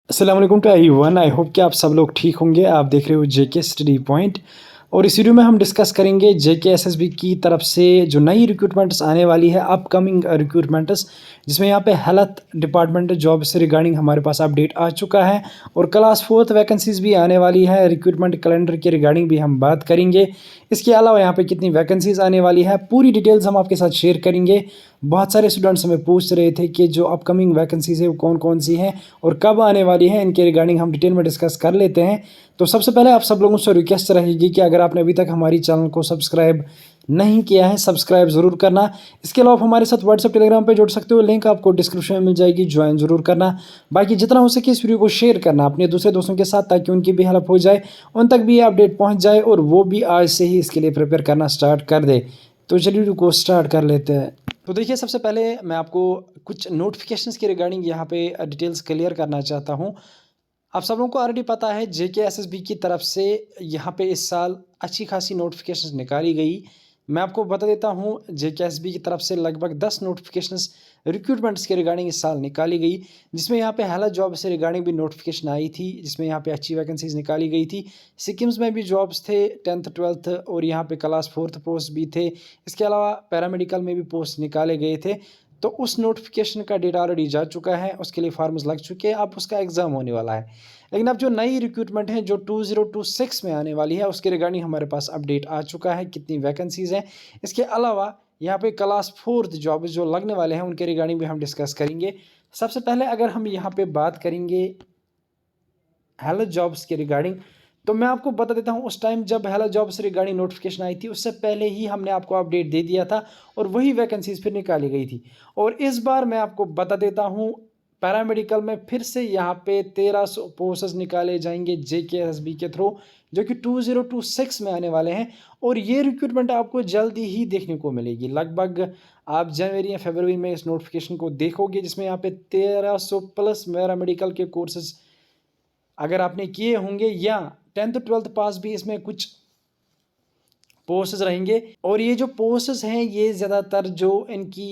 अस्सलाम वालेकुम to everyone. I hope कि आप सब लोग ठीक होंगे। आप देख रहे हो जेके स्टडी पॉइंट और इस वीडियो में हम डिस्कस करेंगे जेके एसएसबी की तरफ से जो नई रिक्रूटमेंट्स आने वाली है, अपकमिंग रिक्रूटमेंट्स, जिसमें यहाँ पे हेल्थ डिपार्टमेंट जॉब से रिगार्डिंग हमारे पास अपडेट आ चुका है और क्लास 4th वैकेंसीज भी आने वाली है। रिक्रूटमेंट कैलेंडर के रिगार्डिंग भी हम बात करेंगे। इसके अलावा यहाँ पे कितनी वैकेंसीज आने वाली है, पूरी डिटेल्स हम आपके साथ शेयर करेंगे। बहुत सारे स्टूडेंट्स हमें पूछ रहे थे कि जो अपकमिंग वैकेंसीज है वो कौन कौन सी हैं और कब आने वाली है, इनके रिगार्डिंग हम डिटेल में डिस्कस कर लेते हैं। तो सबसे पहले आप सब लोगों से रिक्वेस्ट रहेगी कि अगर आपने अभी तक हमारी चैनल को सब्सक्राइब नहीं किया है, सब्सक्राइब ज़रूर करना। इसके अलावा हमारे साथ व्हाट्सएप टेलीग्राम पे जुड़ सकते हो, लिंक आपको डिस्क्रिप्शन में मिल जाएगी, ज्वाइन ज़रूर करना। बाकी जितना हो सके इस वीडियो को शेयर करना अपने दूसरे दोस्तों के साथ, ताकि उनकी भी हेल्प हो जाए, उन तक भी ये अपडेट पहुँच जाए और वो भी आज से ही इसके लिए प्रिपेयर करना स्टार्ट कर दे। तो चलिए वीडियो को स्टार्ट कर लेते हैं। तो देखिए, सबसे पहले मैं आपको कुछ नोटिफिकेशंस के रिगार्डिंग यहाँ पे डिटेल्स क्लियर करना चाहता हूँ। आप सब लोगों को ऑलरेडी पता है जेके एसएसबी की तरफ से यहाँ पे इस साल अच्छी खासी नोटिफिकेशंस निकाली गई। मैं आपको बता देता हूँ, जेके एसएसबी की तरफ से लगभग 10 नोटिफिकेशंस रिक्रूटमेंट्स के रिगार्डिंग इस साल निकाली गई, जिसमें यहाँ पे हेल्थ जॉब से रिगार्डिंग भी नोटिफिकेशन आई थी, जिसमें यहाँ पे अच्छी वैकेंसीज निकाली गई थी। सिक्किम्स में भी जॉब्स थे 10th 12th और यहाँ पे क्लास 4th पोस्ट भी थे। इसके अलावा पैरामेडिकल में भी पोस्ट निकाले गए थे। तो उस नोटिफिकेशन का डेट ऑलरेडी जा चुका है, उसके लिए फॉर्म्स लग चुके हैं, अब उसका एग्ज़ाम होने वाला है। लेकिन अब जो नई रिक्रूटमेंट है जो 2026 में आने वाली है, उसके रिगार्डिंग हमारे पास अपडेट आ चुका है, कितनी वैकेंसीज़ हैं। इसके अलावा यहाँ पे क्लास 4th जॉब जो लगने वाले हैं उनके रिगार्डिंग भी हम डिस्कस करेंगे। सबसे पहले अगर हम यहाँ पे बात करेंगे हेल्थ जॉब्स के रिगार्डिंग, तो मैं आपको बता देता हूँ, उस टाइम जब हेल्थ जॉब से रिगार्डिंग नोटिफिकेशन आई थी उससे पहले ही हमने आपको अपडेट दे दिया था और वही वैकेंसीज फिर निकाली गई थी। और इस बार मैं आपको बता देता हूँ, पैरामेडिकल में फिर से यहाँ पे 1300 पोस्ट्स निकाले जाएंगे जेकेएसबी के थ्रू, जो कि 2026 में आने वाले हैं। और ये रिक्रूटमेंट आपको जल्दी ही देखने को मिलेगी, लगभग आप जनवरी या फरवरी में इस नोटिफिकेशन को देखोगे, जिसमें यहाँ पे 1300 प्लस पैरामेडिकल के कोर्सेज अगर आपने किए होंगे या 10th 12th पास भी इसमें कुछ पोस्ट्स रहेंगे। और ये जो पोस्ट्स हैं ये ज़्यादातर जो इनकी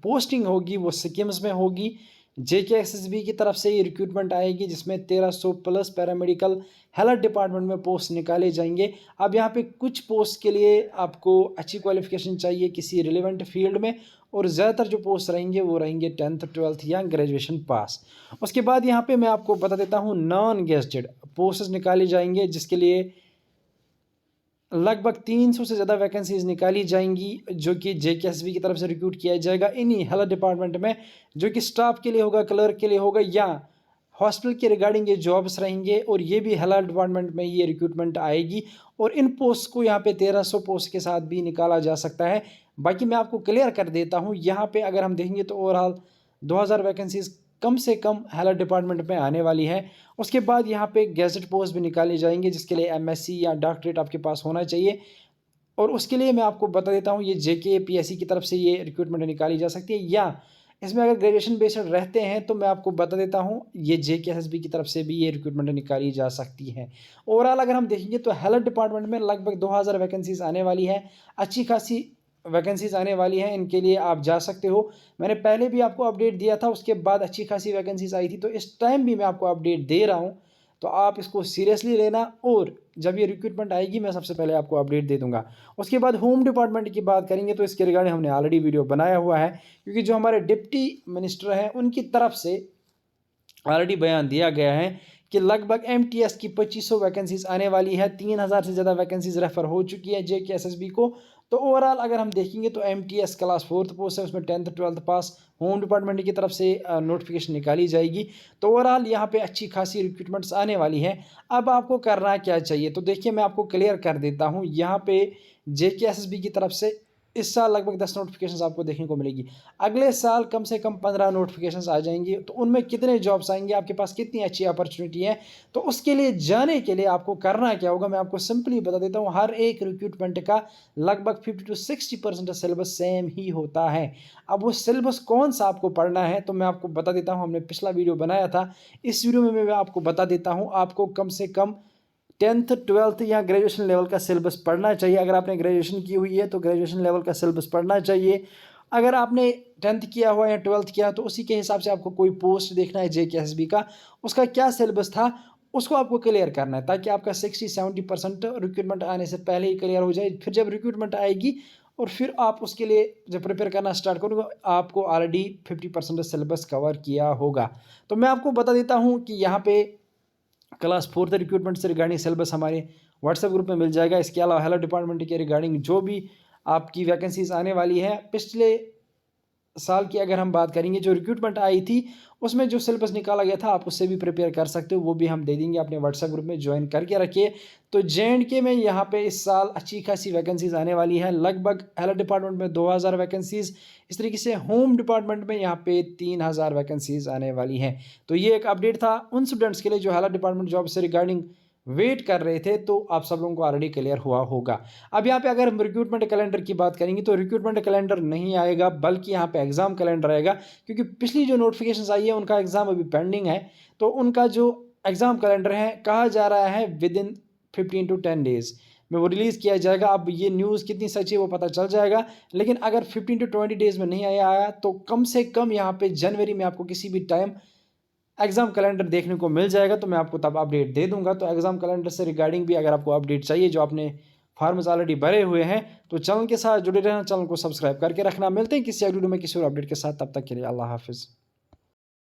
पोस्टिंग होगी वो सिक्किम्स में होगी। जेकेएसएसबी की तरफ से ये रिक्रूटमेंट आएगी, जिसमें 1300 प्लस पैरामेडिकल हेल्थ डिपार्टमेंट में पोस्ट निकाले जाएंगे। अब यहाँ पे कुछ पोस्ट के लिए आपको अच्छी क्वालिफिकेशन चाहिए किसी रिलेवेंट फील्ड में, और ज़्यादातर जो पोस्ट रहेंगे वो रहेंगे 10th 12th या ग्रेजुएशन पास। उसके बाद यहाँ पे मैं आपको बता देता हूँ, नॉन गेस्टेड पोस्ट्स निकाले जाएंगे, जिसके लिए लगभग 300 से ज़्यादा वैकेंसीज निकाली जाएंगी, जो कि जेकेएसबी की तरफ से रिक्रूट किया जाएगा इन्हीं हेल्थ डिपार्टमेंट में, जो कि स्टाफ के लिए होगा, क्लर्क के लिए होगा या हॉस्पिटल के रिगार्डिंग ये जॉब्स रहेंगे। और ये भी हेल्थ डिपार्टमेंट में ये रिक्रूटमेंट आएगी और इन पोस्ट को यहाँ पे 1300 पोस्ट के साथ भी निकाला जा सकता है। बाकी मैं आपको क्लियर कर देता हूँ, यहाँ पे अगर हम देखेंगे तो ओवरऑल 2000 वैकेंसीज कम से कम हेल्थ डिपार्टमेंट में आने वाली है। उसके बाद यहाँ पे गैजेट पोस्ट भी निकाले जाएंगे, जिसके लिए एमएससी या डॉक्टरेट आपके पास होना चाहिए। और उसके लिए मैं आपको बता देता हूँ, ये जेके पीएससी की तरफ से ये रिक्रूटमेंट निकाली जा सकती है, या इसमें अगर ग्रेजुएशन बेस्ड रहते हैं तो मैं आपको बता देता हूँ, ये जेकेएसबी की तरफ से भी ये रिक्रूटमेंट निकाली जा सकती है। ओवरऑल अगर हम देखेंगे तो हेल्थ डिपार्टमेंट में लगभग 2000 वैकेंसीज आने वाली है, अच्छी खासी वैकेंसीज आने वाली हैं, इनके लिए आप जा सकते हो। मैंने पहले भी आपको अपडेट दिया था, उसके बाद अच्छी खासी वैकेंसीज आई थी, तो इस टाइम भी मैं आपको अपडेट दे रहा हूँ। तो आप इसको सीरियसली लेना, और जब ये रिक्रूटमेंट आएगी मैं सबसे पहले आपको अपडेट दे दूंगा। उसके बाद होम डिपार्टमेंट की बात करेंगे तो इसके रिगार्डिंग हमने ऑलरेडी वीडियो बनाया हुआ है, क्योंकि जो हमारे डिप्टी मिनिस्टर हैं उनकी तरफ से ऑलरेडी बयान दिया गया है कि लगभग एमटीएस की 2500 वैकेंसीज आने वाली है। 3000 से ज़्यादा वैकेंसीज रेफर हो चुकी है जेकेएसएसबी को। तो ओवरऑल अगर हम देखेंगे तो एमटीएस क्लास 4th पोस्ट है, उसमें 10th 12th पास होम डिपार्टमेंट की तरफ से नोटिफिकेशन निकाली जाएगी। तो ओवरऑल यहाँ पे अच्छी खासी रिक्रूटमेंट्स आने वाली है। अब आपको करना क्या चाहिए, तो देखिए मैं आपको क्लियर कर देता हूँ। यहाँ पे जेकेएसएसबी की तरफ से इस साल लगभग 10 नोटिफिकेशंस आपको देखने को मिलेगी। अगले साल कम से कम 15 नोटिफिकेशंस आ जाएंगी, तो उनमें कितने जॉब्स आएंगे, आपके पास कितनी अच्छी अपॉर्चुनिटी है। तो उसके लिए जाने के लिए आपको करना क्या होगा, मैं आपको सिंपली बता देता हूँ। हर एक रिक्रूटमेंट का लगभग 50 से 60% सिलेबस सेम ही होता है। अब वो सिलेबस कौन सा आपको पढ़ना है तो मैं आपको बता देता हूँ, हमने पिछला वीडियो बनाया था, इस वीडियो में मैं आपको बता देता हूँ। आपको कम से कम 10th 12th या ग्रेजुएशन लेवल का सिलेबस पढ़ना चाहिए। अगर आपने ग्रेजुएशन की हुई है तो ग्रेजुएशन लेवल का सिलेबस पढ़ना चाहिए। अगर आपने 10th किया हुआ या 12th किया, तो उसी के हिसाब से आपको कोई पोस्ट देखना है JKSB का, उसका क्या सिलेबस था उसको आपको क्लियर करना है, ताकि आपका 60-70% रिक्रूटमेंट आने से पहले ही क्लियर हो जाए। फिर जब रिक्रूटमेंट आएगी और फिर आप उसके लिए जब प्रिपेयर करना स्टार्ट करोगे, आपको ऑलरेडी 50% सिलेबस कवर किया होगा। तो मैं आपको बता देता हूँ कि यहाँ पे क्लास 4th रिक्रूटमेंट से रिगार्डिंग सिलेबस हमारे व्हाट्सएप ग्रुप में मिल जाएगा। इसके अलावा हेल्थ डिपार्टमेंट के रिगार्डिंग जो भी आपकी वैकेंसीज आने वाली है, पिछले साल की अगर हम बात करेंगे जो रिक्रूटमेंट आई थी उसमें जो सिलेबस निकाला गया था, आप उससे भी प्रिपेयर कर सकते हो, वो भी हम दे देंगे। अपने व्हाट्सएप ग्रुप में ज्वाइन करके रखिए। तो JNK में यहाँ पे इस साल अच्छी खासी वैकेंसीज आने वाली है, लगभग हेल्थ डिपार्टमेंट में 2000 वैकेंसीज, इस तरीके से होम डिपार्टमेंट में यहाँ पे 3000 वैकेंसीज आने वाली हैं। तो ये एक अपडेट था उन स्टूडेंट्स के लिए जो हेल्थ डिपार्टमेंट जॉब से रिगार्डिंग वेट कर रहे थे, तो आप सब लोगों को ऑलरेडी क्लियर हुआ होगा। अब यहाँ पे अगर हम रिक्रूटमेंट कैलेंडर की बात करेंगे तो रिक्रूटमेंट कैलेंडर नहीं आएगा, बल्कि यहाँ पे एग्जाम कैलेंडर आएगा, क्योंकि पिछली जो नोटिफिकेशंस आई है उनका एग्जाम अभी पेंडिंग है। तो उनका जो एग्जाम कैलेंडर है कहा जा रहा है विद इन 15 to 10 डेज में वो रिलीज़ किया जाएगा। अब ये न्यूज़ कितनी सच्ची है वो पता चल जाएगा, लेकिन अगर 15 to 20 डेज में नहीं आया तो कम से कम यहाँ पे जनवरी में आपको किसी भी टाइम एग्जाम कैलेंडर देखने को मिल जाएगा। तो मैं आपको तब अपडेट दे दूंगा। तो एग्जाम कैलेंडर से रिगार्डिंग भी अगर आपको अपडेट चाहिए, जो आपने फॉर्म्स ऑलरेडी भरे हुए हैं, तो चैनल के साथ जुड़े रहना, चैनल को सब्सक्राइब करके रखना। मिलते हैं किसी वीडियो में किसी और अपडेट के साथ, तब तक के लिए अल्लाह हाफिज़।